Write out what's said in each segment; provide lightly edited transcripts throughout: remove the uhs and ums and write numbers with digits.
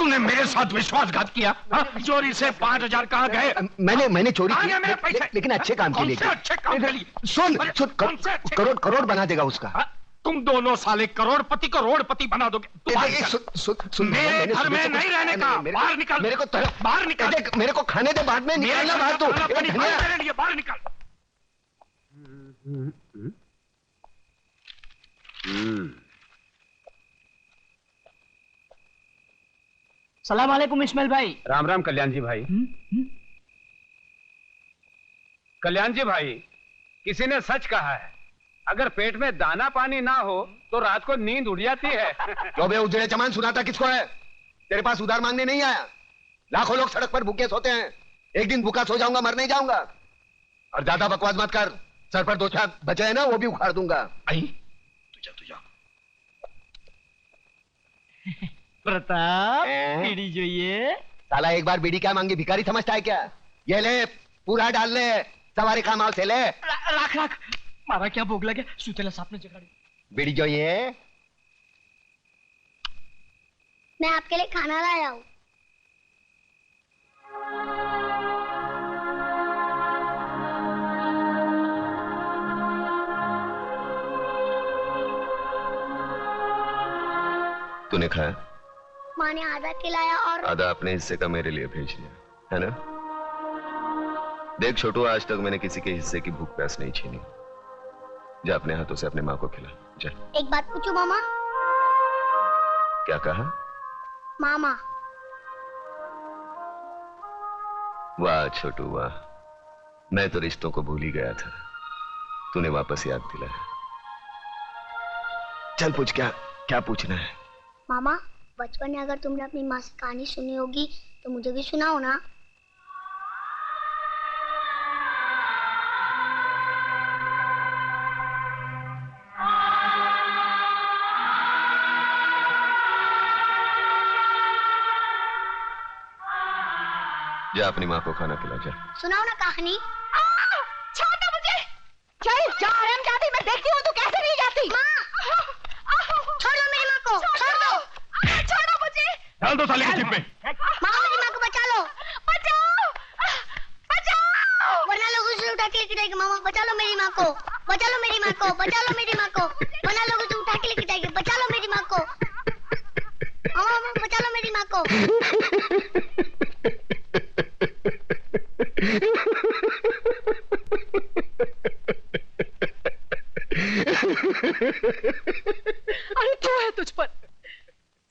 तुमने मेरे साथ विश्वासघात किया। चोरी से 5,000 कहाँ गए? मैंने चोरी की, लेकिन अच्छे काम के लिए। अच्छे काम के लिए? सुन, करोड़ बना देगा उसका। तुम दोनों साले करोड़पति बना दोगे। मेरे घर में नहीं रहने का, बाहर निकल। मेरे को बाहर निकल। मेरे को खाने दे, बाद में निकलना बाहर। तो मेरे लिए बाहर निकल। सलाम वालेकुम इस्माइल भाई। राम राम कल्याण जी भाई। कल्याण जी भाई, किसी ने सच कहा है, अगर पेट में दाना पानी ना हो तो रात को नींद उड़ जाती है। तो बे उजड़े चमान सुनाता किसको है? तेरे पास उधार मांगने नहीं आया। लाखों लोग सड़क पर भूखे सोते हैं, एक दिन भूखा सो जाऊंगा, मर नहीं जाऊंगा। और ज्यादा बकवास मत कर, सर पर 2 छाप बचे हैं ना, वो भी उखाड़ दूंगा। तुझा प्रताप बीड़ी जो ये साला एक बार बीड़ी क्या मांगी, भिखारी समझता है क्या? ये ले, पूरा डाल ले, सवारी खामाव से ले। राख मारा क्या भोग लगे, सुतेला सांप ने जगाड़ी। बीड़ी जो ये, मैं आपके लिए खाना लाया हूँ। तूने खाया? माँ ने आधा खिलाया और आधा अपने हिस्से का मेरे लिए भेज दिया है ना? देख छोटू, आज तक मैंने किसी के हिस्से की भूख प्यास नहीं छीनी। जा अपने हाथों से अपने माँ को खिला, जा। एक बात पूछूं मामा? क्या कहा? मामा। वाह छोटू वाह, मैं तो रिश्तों को भूल ही गया था, तूने वापस याद दिलाया। चल पूछ, क्या पूछना है? मामा, बचपन में अगर तुमने अपनी माँ से कहानी सुनी होगी तो मुझे भी सुनाओ ना। जा अपनी माँ को खाना खिला, जा। सुनाओ ना कहानी। छोड़ो मुझे। चल जा हरामजादी, मैं देखती हूँ तू कैसे नहीं जाती। छोड़ दो मेरी माँ को, छोड़ दो। छोड़ो मुझे। डाल दो साले की जिप में। मामा मेरी माँ को बचा लो। बचाओ वरना लोग उसे उठा के लेके जाएंगे। मामा बचा लो मेरी माँ को, बचा लो मेरी माँ को, बचा लो मेरी माँ को, वरना लोग उसे उठा के लेके जाएंगे। बचा लो मेरी माँ को मामा, बचा लो मेरी माँ को। अरे तू है, तुझ पर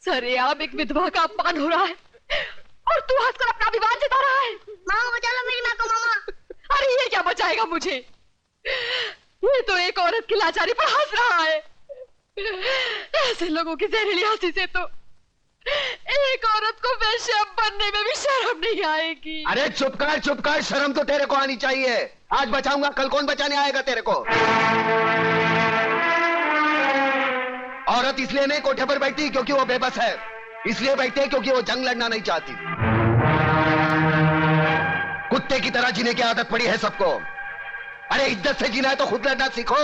सरेआम एक विधवा का अपमान हो रहा है और तू हंसकर अपना विवाद जता रहा है। मामा बचा लो मेरी माँ को। मामा अरे ये क्या बचाएगा मुझे, ये तो एक औरत की लाचारी पर हंस रहा है। ऐसे लोगों की जहरीली हंसी से तो एक औरत को वेश्या बनने में भी शर्म नहीं आएगी। अरे चुप कर, शर्म तो तेरे को आनी चाहिए। आज बचाऊंगा, कल कौन बचाने आएगा तेरे को? औरत इसलिए नहीं कोठे पर बैठती क्योंकि वो बेबस है, इसलिए बैठती है क्योंकि वो जंग लड़ना नहीं चाहती। कुत्ते की तरह जीने की आदत पड़ी है सबको। अरे इज्जत से जीना है तो खुद लड़ना सीखो।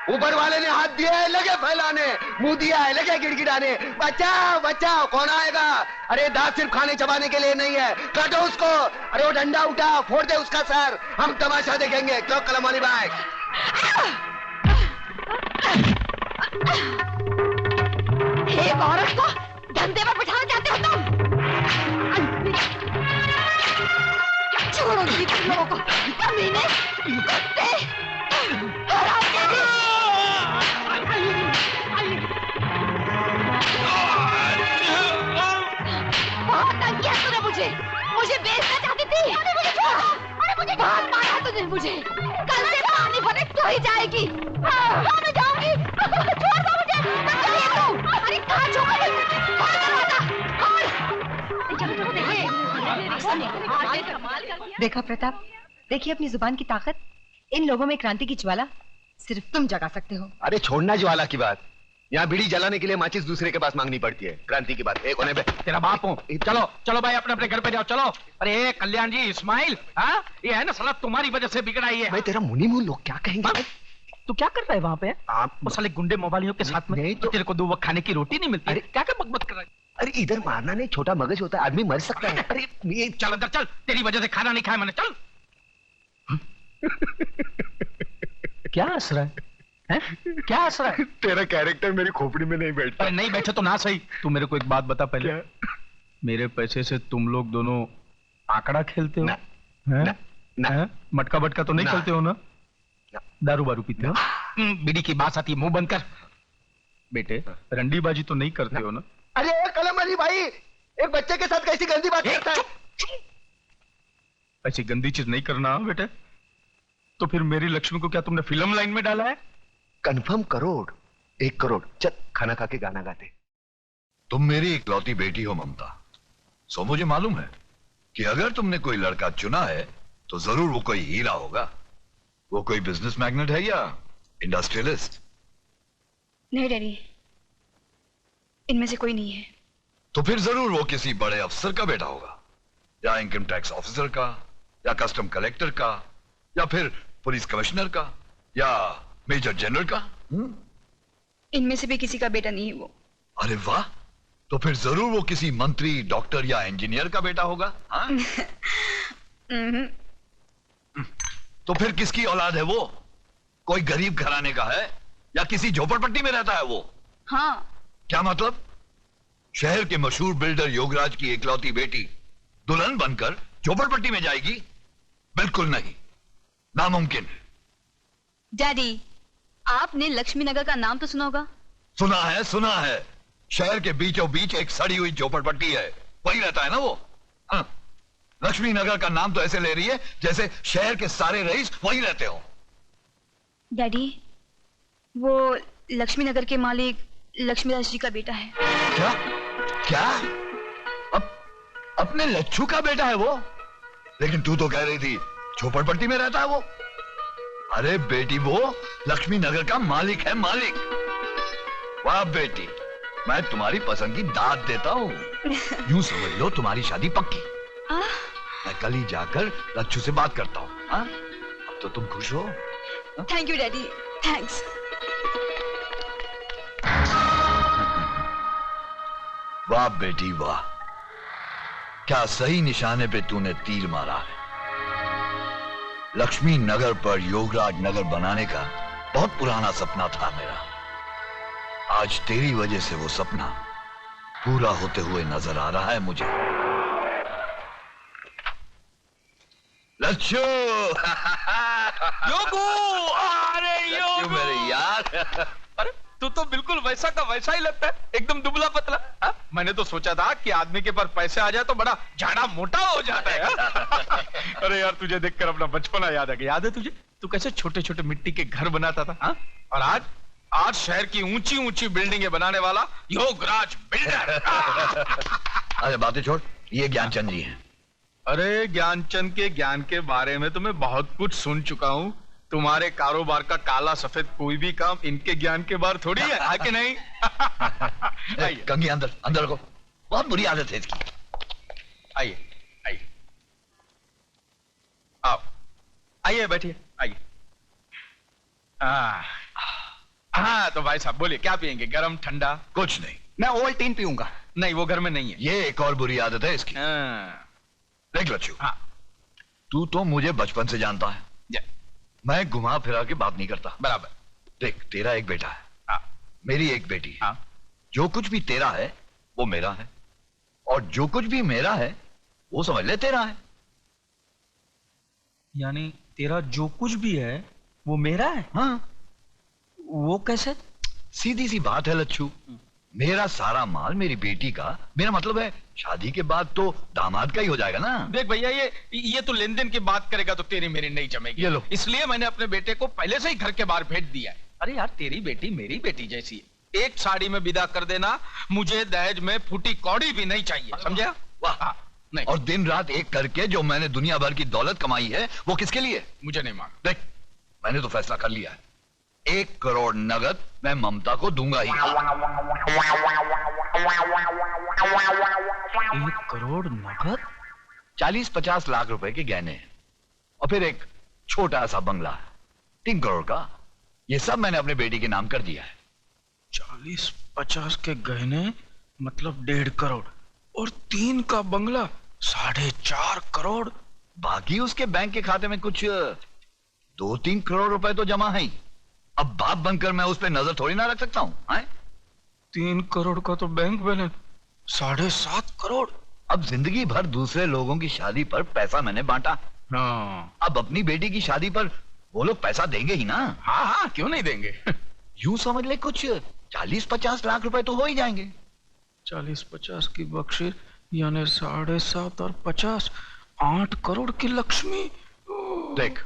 ऊपर वाले ने हाथ दिया है, लगे फैलाने, मुंह दिया है, लगे गिड़गिड़ाने। बचाओ बचाओ, कौन आएगा? अरे दांत सिर्फ खाने चबाने के लिए नहीं है, काटो उसको। अरे वो डंडा उठा, फोड़ दे उसका सर, हम तमाशा देखेंगे। क्यों कलम वाली भाई? एक औरत को धंधे पर बिठाना चाहते हो तुम? छोड़ोगी तुम लोगों को, कमीने, कुत्ते, हरामजादी। बहुत तंग किया तूने मुझे बेचना चाहती थी। अरे मुझे बहुत मारा तुझे, मुझे कल से पानी भरे तो ही जाएगी। मैं जाऊंगी, छोड़ दो मुझे। अरे कहाँ छोड़? देखा प्रताप, देखिए अपनी जुबान की ताकत। इन लोगों में क्रांति की ज्वाला सिर्फ तुम जगा सकते हो। अरे छोड़ना ज्वाला की बात, यहाँ बीड़ी जलाने के लिए माचिस दूसरे के पास मांगनी पड़ती है। क्रांति की बात एक होने पे तेरा बाप हूँ। चलो चलो भाई, अपने अपने घर पे जाओ, चलो। अरे कल्याण जी, इस्माइल, हाँ ये है ना साला तुम्हारी वजह से बिगड़ा ही है। मैं तेरा मुनी मुंह, लोग क्या कहेंगे? तू क्या कर रहा है वहाँ पे? आप वो साले गुंडे मोबाइलियों के साथ में नहीं तो तेरे को 2 वक्त खाने की रोटी नहीं मिलती। अरे क्या क्या बकबक कर रहा है? अरे इधर मारना नहीं, छोटा मगज होता है, आदमी मर सकता है। अरे ये चल अंदर चल, तेरी वजह से खाना नहीं खाया मैंने, चल। क्या हंस रहा है? क्या हंस रहा है? तेरा कैरेक्टर मेरी खोपड़ी में नहीं बैठता। अरे नहीं बैठे तो ना सही। तू मेरे को एक बात बता पहले। क्या? मेरे पैसे से तुम लोग दोनों आंकड़ा खेलते हो? ना, हैं? ना, ना। हैं? मटका बटका तो नहीं ना। खेलते हो ना? ना। दारू बारू पीते हो? बीड़ी की बात आती है, मुंह बंद कर। बेटे रंडीबाजी तो नहीं करते हो ना? अरे कलम अली भाई, एक बच्चे के साथ कैसी गंदी बात करता है? ऐसी गंदी चीज नहीं करना बेटे। तो फिर मेरी लक्ष्मी को क्या तुमने फिल्म लाइन में डाला है? कंफर्म करोड़, 1 करोड़। चल खाना खा के गाना गाते। तुम मेरी इकलौती बेटी हो ममता, सो मुझे मालूम है कि अगर तुमने कोई लड़का चुना है तो जरूर वो कोई हीरा होगा। वो कोई बिजनेस मैग्नेट है या इंडस्ट्रियलिस्ट? नहीं डैडी, इनमें से कोई नहीं है। तो फिर जरूर वो किसी बड़े अफसर का बेटा होगा, या इनकम टैक्स ऑफिसर का, या कस्टम कलेक्टर का, या फिर पुलिस कमिश्नर का, या मेजर जनरल का। इनमें से भी किसी का बेटा नहीं है वो। अरे वाह, तो फिर जरूर वो किसी मंत्री, डॉक्टर या इंजीनियर का बेटा होगा। हाँ? तो फिर किसकी औलाद है वो? कोई गरीब घराने का है या किसी झोपड़पट्टी में रहता है वो? हाँ। क्या मतलब? शहर के मशहूर बिल्डर योगराज की इकलौती बेटी दुल्हन बनकर झोपड़पट्टी में जाएगी? बिल्कुल नहीं, नामुमकिन है। डैडी, आपने लक्ष्मी नगर का नाम तो सुना होगा? सुना है। शहर के बीचों बीच एक सड़ी हुई झोपड़पट्टी है, वही रहता है ना वो। हाँ। लक्ष्मी नगर का नाम तो ऐसे ले रही है जैसे शहर के सारे रईस वही रहते हो। डैडी, वो लक्ष्मी नगर के मालिक लक्ष्मीदास जी का बेटा है। क्या क्या? अपने लच्छू का बेटा है वो? लेकिन तू तो कह रही थी झोपड़पट्टी में रहता है वो। अरे बेटी, वो लक्ष्मी नगर का मालिक है, मालिक। वाह बेटी, मैं तुम्हारी पसंद की दाद देता हूँ। यूं समझ लो तुम्हारी शादी पक्की। मैं कल ही जाकर लच्छू से बात करता हूँ। अब तो तुम खुश हो? Thank you daddy, thanks. वाह बेटी वाह, क्या सही निशाने पे तूने तीर मारा है। लक्ष्मी नगर पर योगराज नगर बनाने का बहुत पुराना सपना था मेरा। आज तेरी वजह से वो सपना पूरा होते हुए नजर आ रहा है मुझे। लच्छू योगू, अरे योगू मेरे यार। अरे तू तो बिल्कुल वैसा का वैसा ही लगता है, एकदम दुबला पतला। हा? मैंने तो सोचा था कि आदमी के पास पैसे आ जाए तो बड़ा झाड़ा मोटा हो जाता है। अरे यार, तुझे देखकर अपना बचपना याद आ गया। याद है तुझे, तू कैसे छोटे छोटे मिट्टी के घर बनाता था? हा? और आज शहर की ऊंची ऊंची बिल्डिंगें बनाने वाला योगराज बिल्डर। अरे बातें छोड़, ये ज्ञानचंद जी हैं। अरे ज्ञानचंद के ज्ञान के बारे में तो मैं बहुत कुछ सुन चुका हूँ। तुम्हारे कारोबार का काला सफेद कोई भी काम इनके ज्ञान के बाहर थोड़ी है कि नहीं? कंगी अंदर अंदर को, बहुत बुरी आदत है इसकी। आइए आइए, आओ आइए, बैठिए आइए। हाँ तो भाई साहब बोलिए, क्या पियेंगे, गरम ठंडा? कुछ नहीं। मैं ओवल्टीन पीऊंगा। नहीं, वो घर में नहीं है। ये एक और बुरी आदत है इसकी। देख लच्छू, हाँ। तू तो मुझे बचपन से जानता है, मैं घुमा फिरा के बात नहीं करता। बराबर। देख, तेरा एक बेटा है, हाँ। मेरी एक बेटी है। हाँ। जो कुछ भी तेरा है वो मेरा है, और जो कुछ भी मेरा है वो समझ ले तेरा है। यानी तेरा जो कुछ भी है वो मेरा है? हाँ। वो कैसे? सीधी सी बात है लच्छू, मेरा सारा माल मेरी बेटी का, मेरा मतलब है शादी के बाद तो दामाद का ही हो जाएगा ना। देख भैया, ये तो लेन देन की बात करेगा तो तेरी मेरी नहीं जमेगी। ये लो। इसलिए मैंने अपने बेटे को पहले से ही घर के बाहर भेज दिया है। अरे यार, तेरी बेटी मेरी बेटी जैसी है, एक साड़ी में विदा कर देना, मुझे दहेज में फूटी कौड़ी भी नहीं चाहिए, समझा? वाह। नहीं। और दिन रात एक करके जो मैंने दुनिया भर की दौलत कमाई है वो किसके लिए? मुझे नहीं मांगा। देख, मैंने तो फैसला कर लिया है, 1 करोड़ नगद मैं ममता को दूंगा ही। 1 करोड़ नगद? 40-50 लाख रुपए के गहने हैं, और फिर एक छोटा सा बंगला 3 करोड़ का। ये सब मैंने अपने बेटी के नाम कर दिया है। 40-50 के गहने मतलब 1.5 करोड़ और 3 का बंगला 4.5 करोड़। बाकी उसके बैंक के खाते में कुछ 2-3 करोड़ रुपए तो जमा है ही। अब बाप बनकर मैं उस पर नजर थोड़ी ना रख सकता हूँ। 3 करोड़ का तो बैंक बैलेंस, 7.5 करोड़। अब जिंदगी भर दूसरे लोगों की शादी पर पैसा मैंने बांटा, हाँ अब अपनी बेटी की शादी पर वो लोग पैसा देंगे ही ना। हाँ हाँ, क्यों नहीं देंगे। यूं समझ ले कुछ 40-50 लाख रुपए तो हो ही जाएंगे। 40-50 की बख्शिश यानी 7.5 और 50, 8 करोड़ की लक्ष्मी। देख,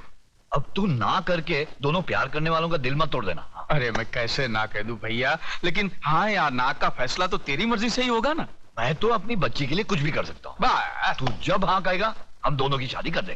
अब तू ना करके दोनों प्यार करने वालों का दिल मत तोड़ देना। अरे मैं कैसे ना कह दूं भैया, लेकिन हाँ यार, ना का फैसला तो तेरी मर्जी से ही होगा ना। मैं तो अपनी बच्ची के लिए कुछ भी कर सकता हूँ। बस तू जब हाँ कहेगा हम दोनों की शादी कर देंगे।